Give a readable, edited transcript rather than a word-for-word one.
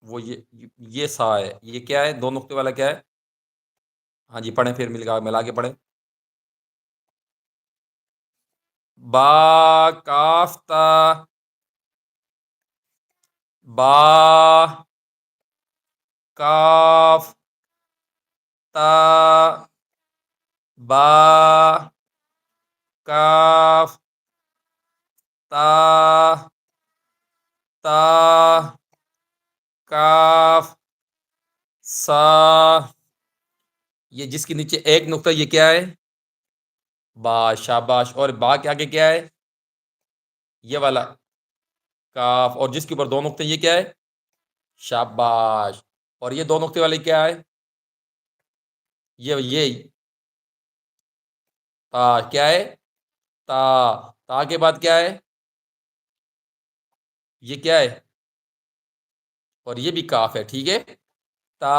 وہ یہ سا ہے. یہ کیا ہے؟ دو نقطے والا کیا ہے؟ ہاں جی پڑھیں، پھر ملا کے پڑھیں. با کاف تا، با کاف تا، با کاف تا، تا کاف سا. یہ جس کے نیچے ایک نقطہ، یہ کیا ہے؟ با. شاباش. اور با کے آگے کیا ہے؟ یہ والا کاف. اور جس کے اوپر دو نقطے، یہ کیا ہے؟ شاباش. اور یہ دو نقطے والے کیا ہے؟ یہ تا. کیا ہے؟ تا. تا کے بعد کیا ہے؟ یہ کیا ہے؟ اور یہ بھی کاف ہے. ٹھیک ہے. تا